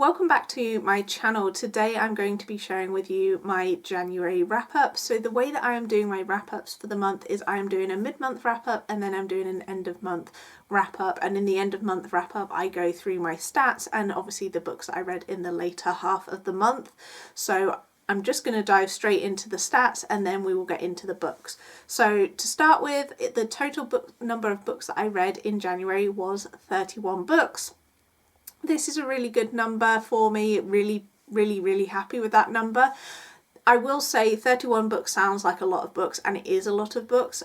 Welcome back to my channel. Today I'm going to be sharing with you my January wrap-up. So the way that I am doing my wrap-ups for the month is I am doing a mid-month wrap-up and then I'm doing an end-of-month wrap-up, and in the end-of-month wrap-up I go through my stats and obviously the books that I read in the later half of the month. So I'm just going to dive straight into the stats and then we will get into the books. So to start with, the total number of books that I read in January was 31 books. This is a really good number for me, really happy with that number. I will say 31 books sounds like a lot of books, and it is a lot of books.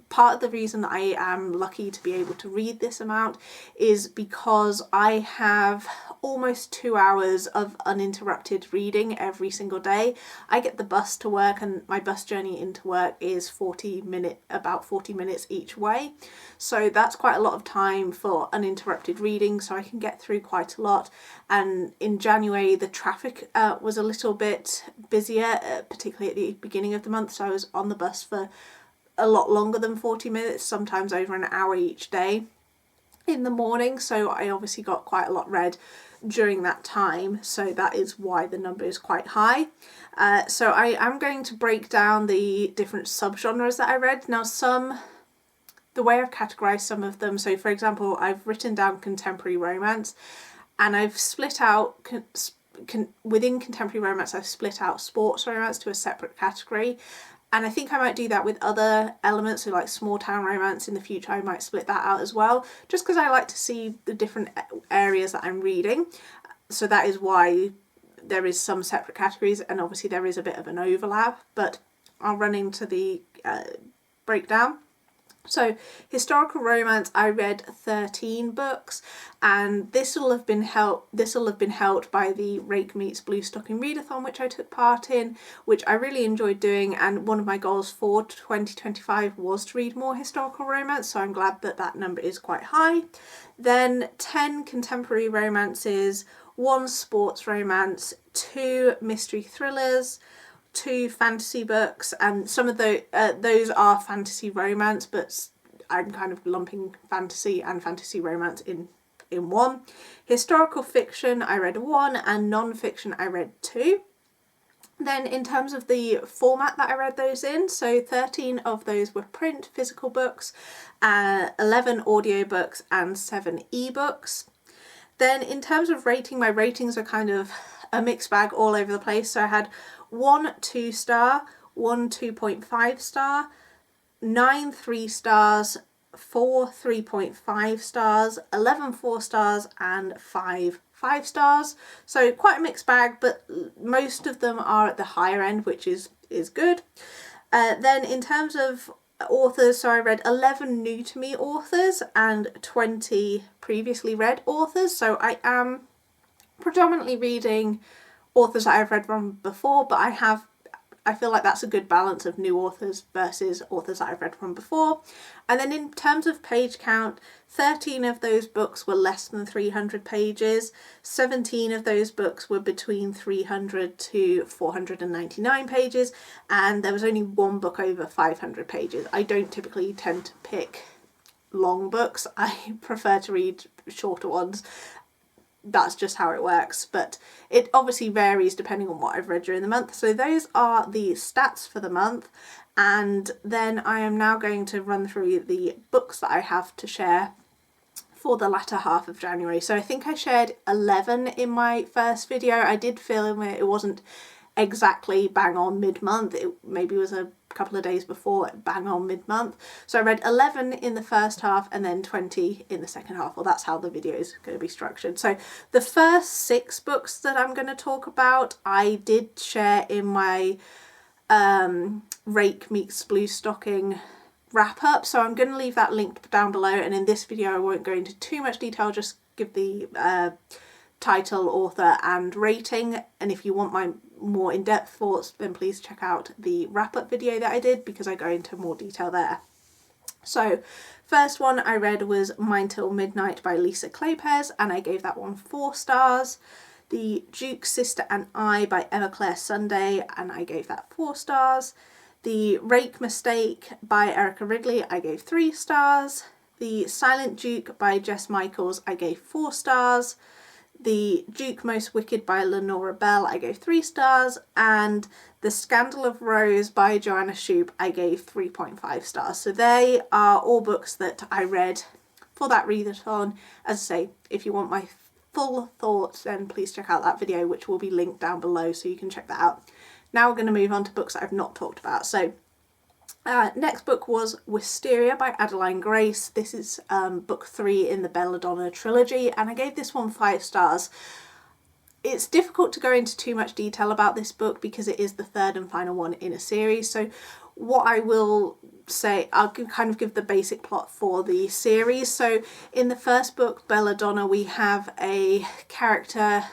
Part of the reason that I am lucky to be able to read this amount is because I have almost 2 hours of uninterrupted reading every single day. I get the bus to work and my bus journey into work is about 40 minutes each way. So that's quite a lot of time for uninterrupted reading, so I can get through quite a lot. And in January the traffic was a little bit busier, particularly at the beginning of the month, so I was on the bus for a lot longer than 40 minutes, sometimes over an hour each day in the morning, so I obviously got quite a lot read during that time, so that is why the number is quite high. So I am going to break down the different subgenres that I read. Now the way I've categorised some of them, so for example I've written down contemporary romance, and I've split out within contemporary romance I've split out sports romance to a separate category. And I think I might do that with other elements, so like small town romance in the future. I might split that out as well, just because I like to see the different areas that I'm reading. So that is why there is some separate categories, and obviously there is a bit of an overlap, but I'll run into the breakdown. So historical romance, I read 13 books, and this will have been held by the Rake Meets Bluestocking Readathon, which I took part in, which I really enjoyed doing, and one of my goals for 2025 was to read more historical romance, so I'm glad that that number is quite high. Then 10 contemporary romances, 1 sports romance, 2 mystery thrillers, 2 fantasy books, and some of those are fantasy romance, but I'm kind of lumping fantasy and fantasy romance in one. Historical fiction I read 1, and non-fiction I read 2. Then in terms of the format that I read those in, so 13 of those were print physical books, 11 audiobooks and 7 ebooks. Then in terms of rating, my ratings are kind of a mixed bag all over the place. So I had 1 2-star, 1 2.5 star, 9 3 stars, 4 3.5 stars, 11 4 stars and 5 5 stars. So quite a mixed bag, but most of them are at the higher end, which is good. Then in terms of authors, so I read 11 new to me authors and 20 previously read authors. So I am predominantly reading authors that I've read from before, but I feel like that's a good balance of new authors versus authors that I've read from before. And then in terms of page count, 13 of those books were less than 300 pages, 17 of those books were between 300 to 499 pages, and there was only 1 book over 500 pages. I don't typically tend to pick long books, I prefer to read shorter ones. That's just how it works, but it obviously varies depending on what I've read during the month. So those are the stats for the month, and then I am now going to run through the books that I have to share for the latter half of January. So I think I shared 11 in my first video. I did film it, it wasn't exactly bang on mid-month, it maybe was a couple of days before bang on mid-month. So I read 11 in the first half and then 20 in the second half. Well, that's how the video is going to be structured. So the first 6 books that I'm going to talk about I did share in my Rake Meets Bluestocking wrap up, so I'm going to leave that linked down below, and in this video I won't go into too much detail, just give the title, author and rating, and if you want my more in-depth thoughts then please check out the wrap-up video that I did, because I go into more detail there. So first one I read was Mine Till Midnight by Lisa Kleypas, and I gave that one 4 stars. The Duke's Sister and I by Emma Claire Sunday, and I gave that 4 stars. The Rake Mistake by Erica Ridley I gave 3 stars. The Silent Duke by Jess Michaels I gave 4 stars. The Duke Most Wicked by Lenora Bell, I gave 3 stars, and The Scandal of Rose by Joanna Shupe, I gave 3.5 stars. So they are all books that I read for that readathon. As I say, if you want my full thoughts, then please check out that video, which will be linked down below, so you can check that out. Now we're going to move on to books that I've not talked about. So next book was Wisteria by Adeline Grace. This is book 3 in the Belladonna trilogy, and I gave this one 5 stars. It's difficult to go into too much detail about this book because it is the 3rd and final one in a series. So what I will say, I'll kind of give the basic plot for the series. So in the first book, Belladonna, we have a character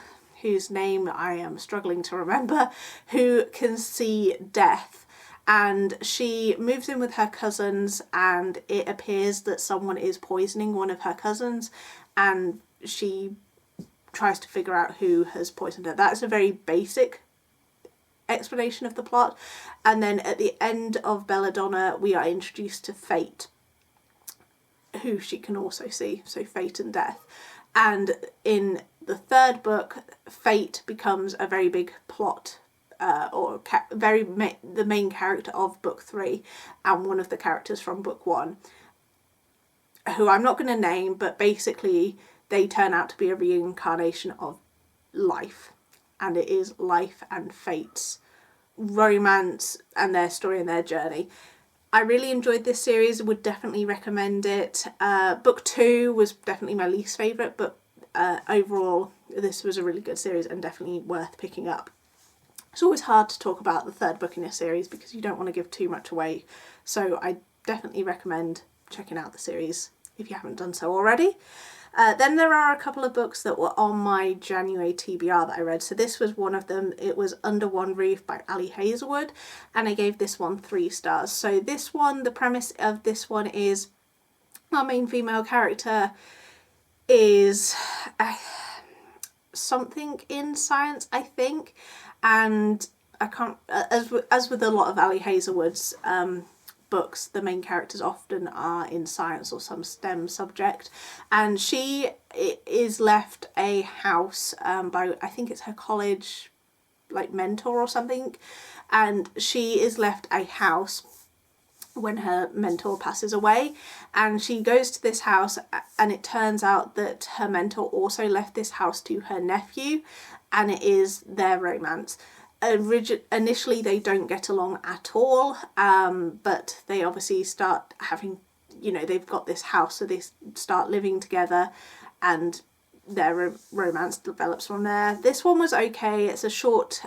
whose name I am struggling to remember, who can see death. And she moves in with her cousins, and it appears that someone is poisoning one of her cousins, and she tries to figure out who has poisoned her. That's a very basic explanation of the plot. And then at the end of Belladonna, we are introduced to Fate, who she can also see, so Fate and Death. And in the 3rd book, Fate becomes a very big plot, the main character of book 3, and one of the characters from book 1, who I'm not going to name, but basically they turn out to be a reincarnation of Life, and it is Life and Fate's romance and their story and their journey. I really enjoyed this series, would definitely recommend it. Book 2 was definitely my least favourite, but overall this was a really good series and definitely worth picking up. It's always hard to talk about the 3rd book in a series because you don't want to give too much away, so I definitely recommend checking out the series if you haven't done so already. Then there are a couple of books that were on my January TBR that I read. So this was one of them. It was Under One Roof by Ali Hazelwood, and I gave this one 3 stars. So this one, the premise of this one is our main female character is something in science, I think, and I can't, as with a lot of Ali Hazelwood's books, the main characters often are in science or some STEM subject, and she is left a house by, I think it's her college like mentor or something, and she is left a house when her mentor passes away, and she goes to this house, and it turns out that her mentor also left this house to her nephew, and it is their romance. Initially they don't get along at all, but they obviously start having, they've got this house, so they start living together, and their romance develops from there. This one was okay. It's a short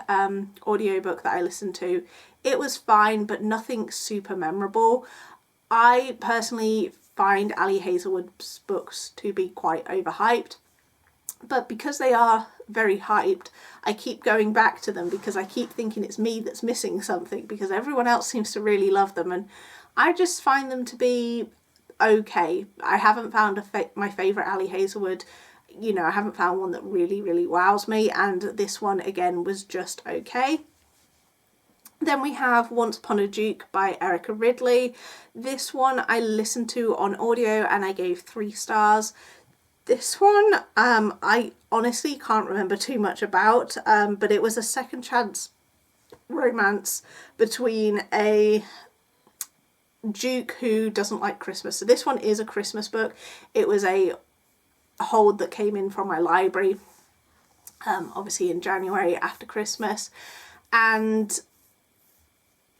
audiobook that I listened to. It was fine, but nothing super memorable. I personally find Ali Hazelwood's books to be quite overhyped, but because they are very hyped, I keep going back to them because I keep thinking it's me that's missing something, because everyone else seems to really love them, and I just find them to be okay. I haven't found my favourite Ali Hazelwood. I haven't found one that really, really wows me, and this one again was just okay. Then we have Once Upon a Duke by Erica Ridley. This one I listened to on audio and I gave 3 stars. This one I honestly can't remember too much about, but it was a second chance romance between a duke who doesn't like Christmas. So this one is a Christmas book. It was a hold that came in from my library, obviously in January after Christmas, and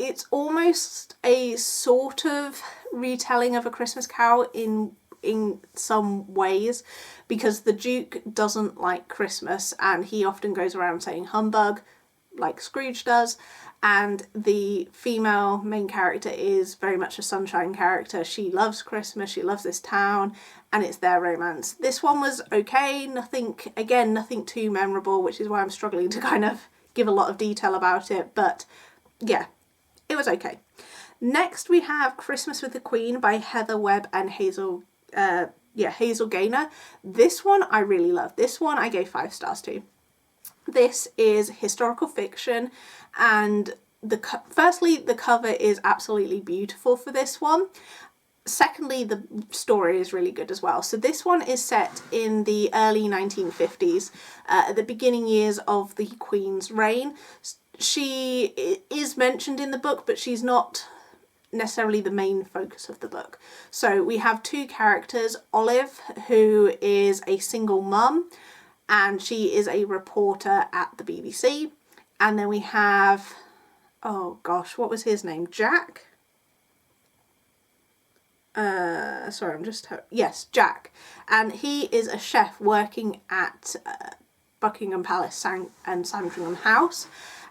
it's almost a sort of retelling of A Christmas Carol in some ways, because the Duke doesn't like Christmas and he often goes around saying humbug like Scrooge does, and the female main character is very much a sunshine character. She loves Christmas, she loves this town, and it's their romance. This one was okay, nothing too memorable, which is why I'm struggling to kind of give a lot of detail about it, but yeah, it was okay. Next we have Christmas with the Queen by Heather Webb and Hazel Gaynor. This one I really love. This one I gave 5 stars to. This is historical fiction, and firstly the cover is absolutely beautiful for this one. secondly, the story is really good as well. So this one is set in the early 1950s, at the beginning years of the Queen's reign. She is mentioned in the book, but she's not necessarily the main focus of the book. So we have two characters, Olive, who is a single mum, and she is a reporter at the BBC. And then we have, oh gosh, what was his name? Jack? Yes, Jack. And he is a chef working at Buckingham Palace and Sandringham House.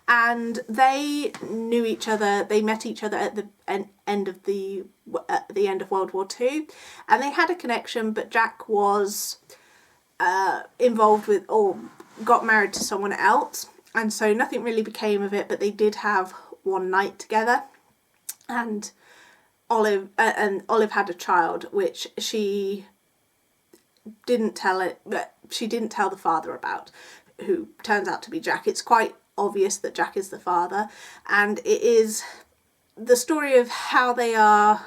And they knew each other. They met each other at the end of World War II, and they had a connection. But Jack was involved with, or got married to someone else, and so nothing really became of it. But they did have one night together, and Olive had a child, which she didn't tell the father about, who turns out to be Jack. It's quite obvious that Jack is the father, and it is the story of how they are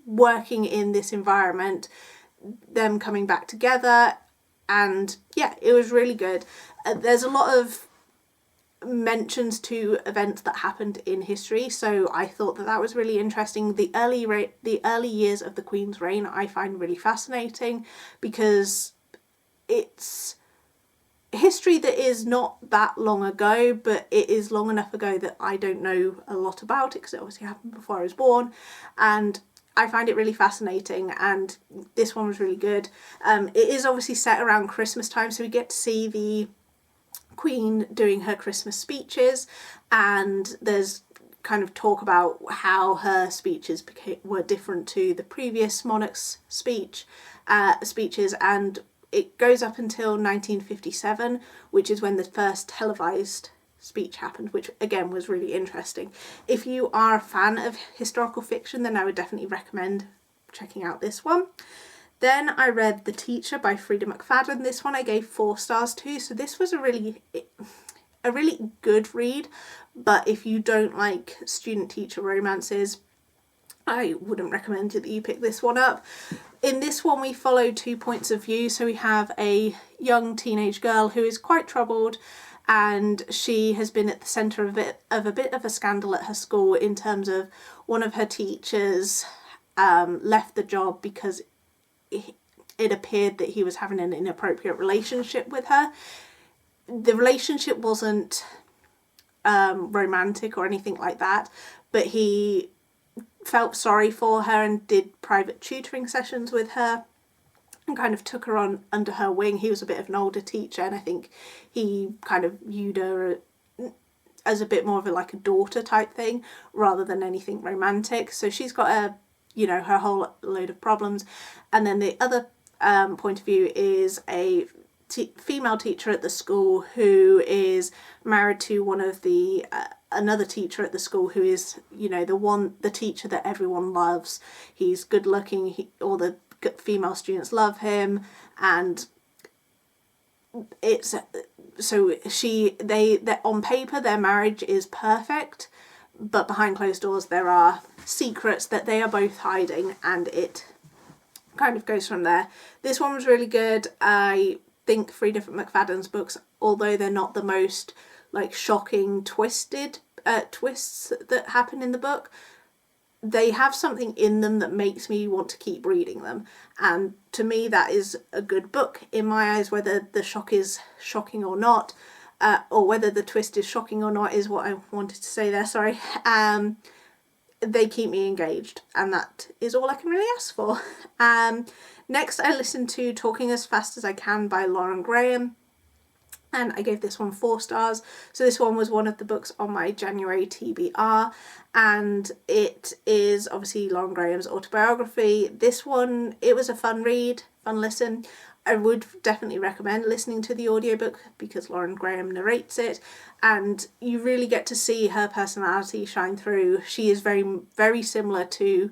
working in this environment, them coming back together, and yeah, it was really good. There's a lot of mentions to events that happened in history, so I thought that was really interesting. The early years of the Queen's reign I find really fascinating, because it's history that is not that long ago, but it is long enough ago that I don't know a lot about it, because it obviously happened before I was born, and I find it really fascinating, and this one was really good. It is obviously set around Christmas time, so we get to see the Queen doing her Christmas speeches, and there's kind of talk about how her speeches were different to the previous monarch's speeches, and it goes up until 1957, which is when the first televised speech happened, which again was really interesting. If you are a fan of historical fiction, then I would definitely recommend checking out this one. Then I read The Teacher by Freida McFadden. This one I gave 4 stars to. So this was a really good read, but if you don't like student-teacher romances, I wouldn't recommend that you pick this one up. In this one we follow 2 points of view. So we have a young teenage girl who is quite troubled, and she has been at the centre of a bit of a scandal at her school, in terms of one of her teachers left the job because it appeared that he was having an inappropriate relationship with her. The relationship wasn't romantic or anything like that, but he felt sorry for her and did private tutoring sessions with her and kind of took her on under her wing. He was a bit of an older teacher, and I think he kind of viewed her as a bit more of a daughter type thing rather than anything romantic. So she's got her whole load of problems. And then the other point of view is a female teacher at the school who is married to one of the another teacher at the school, who is the teacher that everyone loves. He's good looking, all the female students love him, and it's so they on paper their marriage is perfect, but behind closed doors there are secrets that they are both hiding, and it kind of goes from there. This one was really good. I think Freida McFadden's books, although they're not the most shocking twists that happen in the book, they have something in them that makes me want to keep reading them, and to me that is a good book in my eyes. Whether the shock is shocking or not, or whether the twist is shocking or not, is what I wanted to say there, sorry. They keep me engaged, and that is all I can really ask for. Next I listened to Talking as Fast as I Can by Lauren Graham, and I gave this one 4 stars. So this one was one of the books on my January TBR, and it is obviously Lauren Graham's autobiography. This one, it was a fun read, fun listen. I would definitely recommend listening to the audiobook because Lauren Graham narrates it, and you really get to see her personality shine through. She is very, very similar to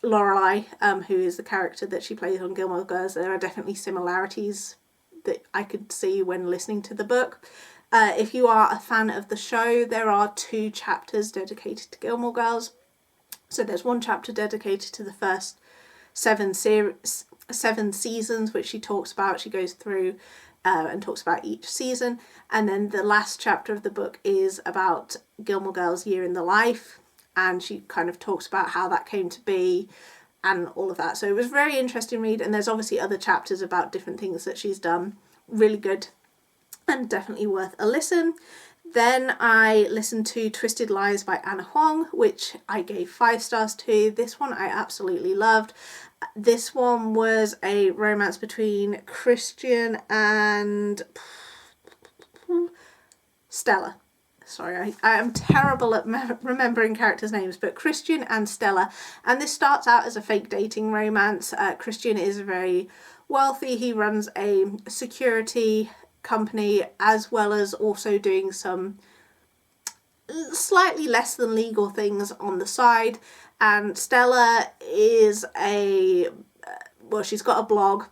Lorelai, who is the character that she plays on Gilmore Girls. There are definitely similarities that I could see when listening to the book. If you are a fan of the show, there are 2 chapters dedicated to Gilmore Girls. So there's one chapter dedicated to the first 7 seasons, which she talks about. She goes through and talks about each season. And then the last chapter of the book is about Gilmore Girls' year in the life. And she kind of talks about how that came to be and all of that. So it was a very interesting read. And there's obviously other chapters about different things that she's done. Really good and definitely worth a listen. Then I listened to Twisted Lies by Ana Huang, which I gave 5 stars to. This one I absolutely loved. This one was a romance between Christian and Stella. Sorry, I am terrible at remembering characters' names, but Christian and Stella. And this starts out as a fake dating romance. Christian is very wealthy. He runs a security company, as well as also doing some slightly less than legal things on the side. And Stella is she's got a blog,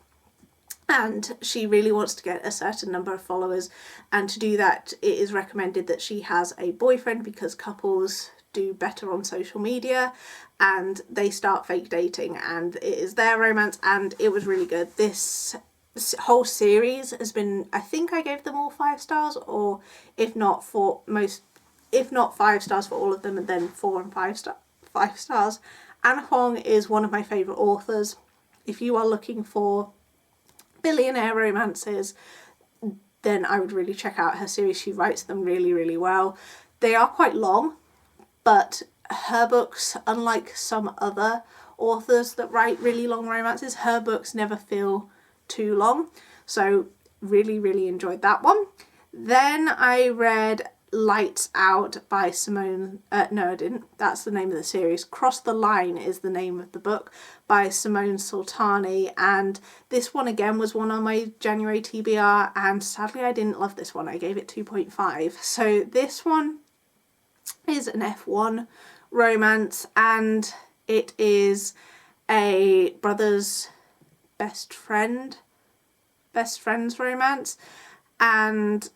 and she really wants to get a certain number of followers, and to do that it is recommended that she has a boyfriend, because couples do better on social media, and they start fake dating, and it is their romance, and it was really good. This whole series has been, I think I gave them all 5 stars, or if not 5 stars for all of them, and then 4 and 5 stars. Ana Huang is one of my favourite authors. If you are looking for billionaire romances, then I would really check out her series. She writes them really, really well. They are quite long, but her books, unlike some other authors that write really long romances, her books never feel too long. So really, really enjoyed that one. Then I read Lights Out by Simone, no I didn't, that's the name of the series. Cross the Line is the name of the book, by Simone Sultani, and this one again was one on my January TBR, and sadly I didn't love this one. I gave it 2.5. So this one is an F1 romance, and it is a brother's best friend's romance, and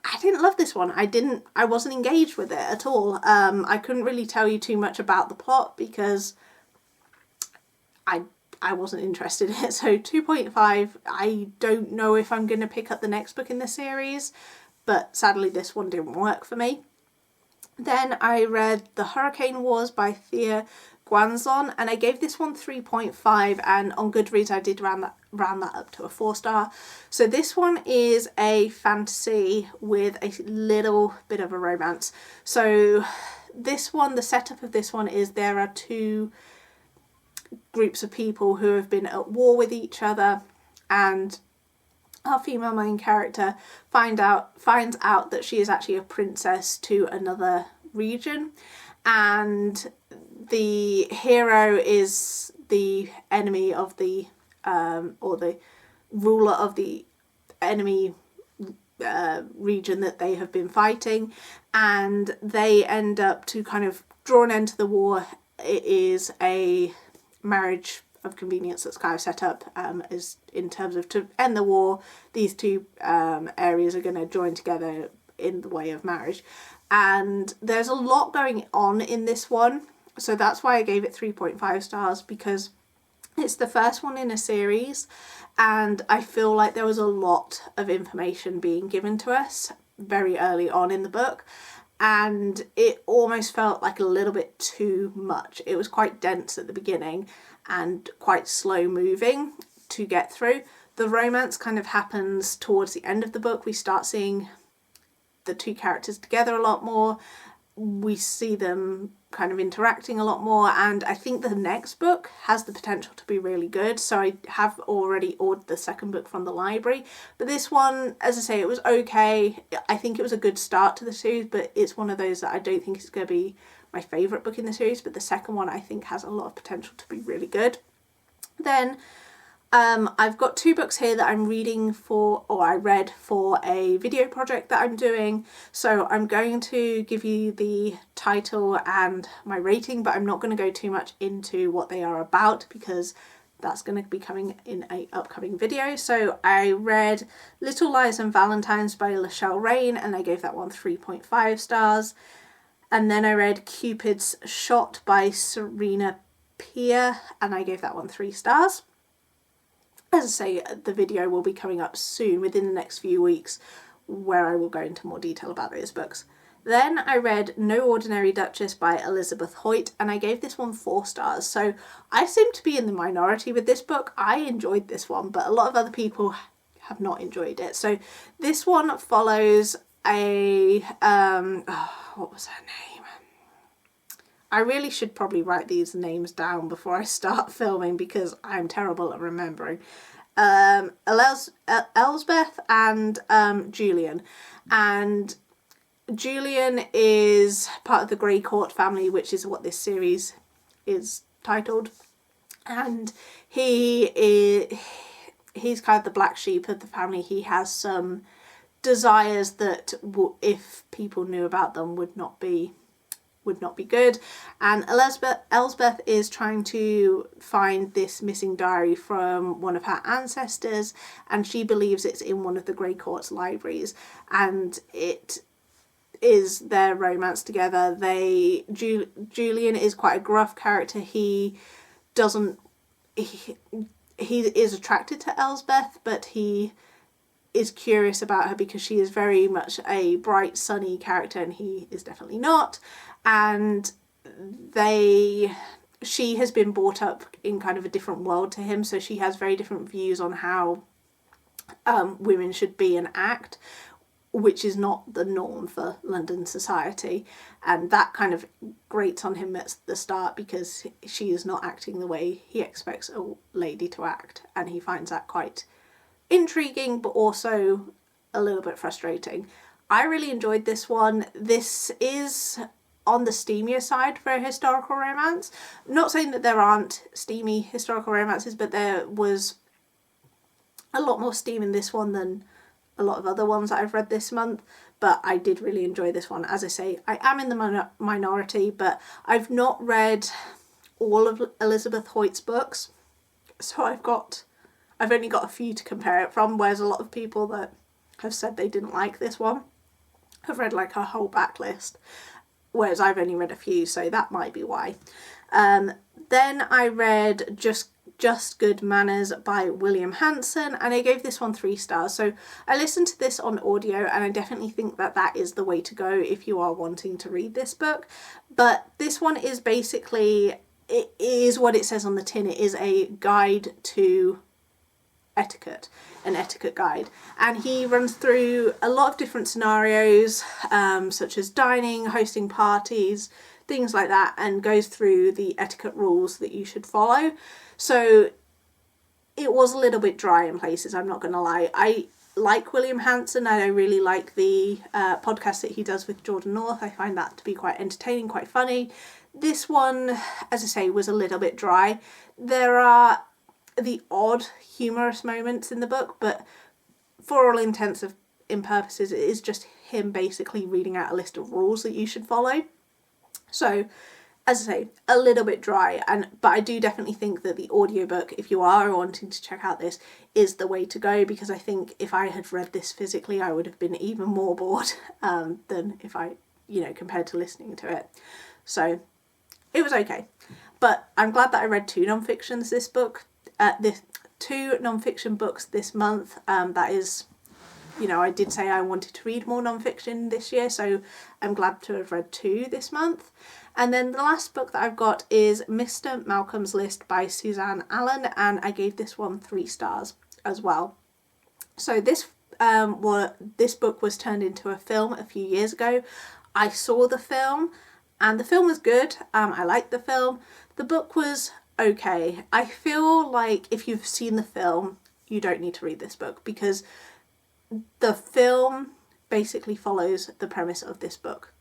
I didn't love this one. I wasn't engaged with it at all. I couldn't really tell you too much about the plot because I wasn't interested in it. So 2.5, I don't know if I'm going to pick up the next book in the series, but sadly this one didn't work for me. Then I read The Hurricane Wars by Thea Guanzon, and I gave this one 3.5, and on Goodreads I did round that up to a 4-star. So this one is a fantasy with a little bit of a romance. So this one, the setup of this one is there are 2 groups of people who have been at war with each other, and our female main character finds out that she is actually a princess to another region, and the hero is the enemy of the or the ruler of the enemy region that they have been fighting, and they end up to kind of draw an end to the war. It is a marriage of convenience that's kind of set up as in terms of to end the war. These 2 areas are going to join together in the way of marriage, and there's a lot going on in this one, so that's why I gave it 3.5 stars, because it's the first one in a series, and I feel like there was a lot of information being given to us very early on in the book, and it almost felt like a little bit too much. It was quite dense at the beginning and quite slow moving to get through. The romance kind of happens towards the end of the book. We start seeing the 2 characters together a lot more. We see them kind of interacting a lot more, and I think the next book has the potential to be really good. So I have already ordered the second book from the library, but this one, as I say, it was okay. I think it was a good start to the series, but it's one of those that I don't think is going to be my favourite book in the series, but the second one I think has a lot of potential to be really good. Then I've got 2 books here that I'm reading for, or I read for a video project that I'm doing. So I'm going to give you the title and my rating, but I'm not going to go too much into what they are about because that's going to be coming in an upcoming video. So I read Little Lies and Valentines by Lachelle Rain, and I gave that one 3.5 stars. And then I read Cupid's Shot by Serena Peer, and I gave that one 3 stars. As I say, the video will be coming up soon, within the next few weeks, where I will go into more detail about those books. Then I read No Ordinary Duchess by Elizabeth Hoyt, and I gave this one 4 stars. So I seem to be in the minority with this book. I enjoyed this one, but a lot of other people have not enjoyed it. So this one follows a, what was her name? I really should probably write these names down before I start filming because I'm terrible at remembering. Elsbeth and Julian. And Julian is part of the Grey Court family, which is what this series is titled. And he's kind of the black sheep of the family. He has some desires that, if people knew about them, would not be good. And Elsbeth is trying to find this missing diary from one of her ancestors, and she believes it's in one of the Grey Court's libraries, and it is their romance together. Julian is quite a gruff character. He is attracted to Elsbeth, but he is curious about her because she is very much a bright, sunny character, and he is definitely not. And she has been brought up in kind of a different world to him, so she has very different views on how women should be and act, which is not the norm for London society. And that kind of grates on him at the start because she is not acting the way he expects a lady to act, and he finds that quite intriguing but also a little bit frustrating. I really enjoyed this one. This is on the steamier side for a historical romance. I'm not saying that there aren't steamy historical romances, but there was a lot more steam in this one than a lot of other ones that I've read this month. But I did really enjoy this one. As I say, I am in the minority, but I've not read all of Elizabeth Hoyt's books, so I've only got a few to compare it from, whereas a lot of people that have said they didn't like this one have read like her whole backlist, whereas I've only read a few, so that might be why. Then I read Just Good Manners by William Hanson, and I gave this one 3 stars. So I listened to this on audio, and I definitely think that is the way to go if you are wanting to read this book. But this one is basically, it is what it says on the tin. It is a guide to etiquette, an etiquette guide, and he runs through a lot of different scenarios, such as dining, hosting parties, things like that, and goes through the etiquette rules that you should follow. So it was a little bit dry in places, I'm not gonna lie. I like William Hanson, and I really like the podcast that he does with Jordan North. I find that to be quite entertaining, quite funny. This one, as I say, was a little bit dry. There are the odd humorous moments in the book, but for all intents and purposes, it is just him basically reading out a list of rules that you should follow. So, as I say, a little bit dry, but I do definitely think that the audiobook, if you are wanting to check out this, is the way to go, because I think if I had read this physically, I would have been even more bored than if I, compared to listening to it. So it was okay. But I'm glad that I read 2 non-fictions this book. This 2 non-fiction books this month. That is, I did say I wanted to read more non-fiction this year, so I'm glad to have read 2 this month. And then the last book that I've got is Mr. Malcolm's List by Suzanne Allen, and I gave this one 3 stars as well. So this book was turned into a film a few years ago. I saw the film, and the film was good. I liked the film. The book was okay. I feel like if you've seen the film, you don't need to read this book, because the film basically follows the premise of this book,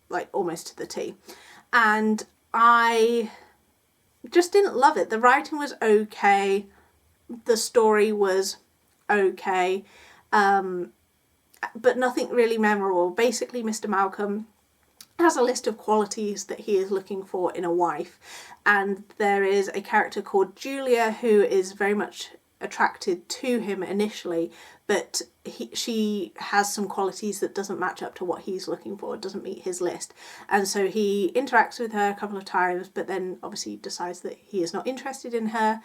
like almost to the T. And I just didn't love it. The writing was okay. The story was okay. But nothing really memorable. Basically, Mr. Malcolm has a list of qualities that he is looking for in a wife, and there is a character called Julia who is very much attracted to him initially, but she has some qualities that doesn't match up to what he's looking for, doesn't meet his list. And so he interacts with her a couple of times, but then obviously decides that he is not interested in her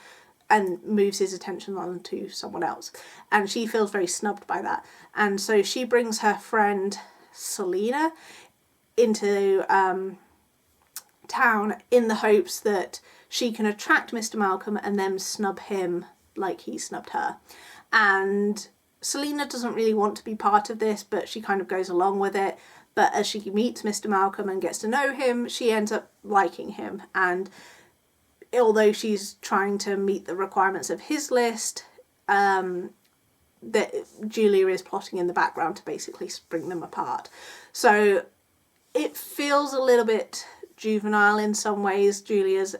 and moves his attention on to someone else. And she feels very snubbed by that. And so she brings her friend Selena into town in the hopes that she can attract Mr. Malcolm and then snub him like he snubbed her. And Selena doesn't really want to be part of this, but she kind of goes along with it. But as she meets Mr. Malcolm and gets to know him, she ends up liking him. And although she's trying to meet the requirements of his list, that Julia is plotting in the background to basically bring them apart. So it feels a little bit juvenile in some ways, Julia's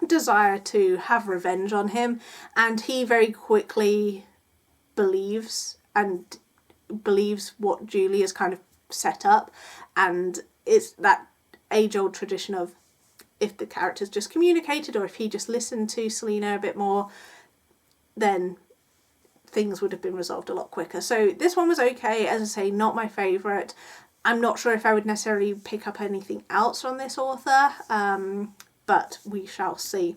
desire to have revenge on him, and he very quickly believes what Julia's kind of set up. And it's that age-old tradition of, if the characters just communicated, or if he just listened to Selena a bit more, then things would have been resolved a lot quicker. So this one was okay, as I say, not my favourite. I'm not sure if I would necessarily pick up anything else from this author, but we shall see.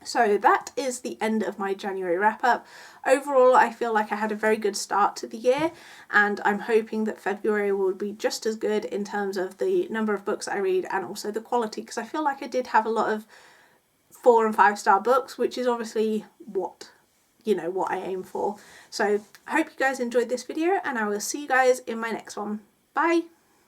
So that is the end of my January wrap up. Overall, I feel like I had a very good start to the year, and I'm hoping that February will be just as good in terms of the number of books I read and also the quality, because I feel like I did have a lot of 4 and 5 star books, which is obviously what I aim for. So I hope you guys enjoyed this video, and I will see you guys in my next one. Bye!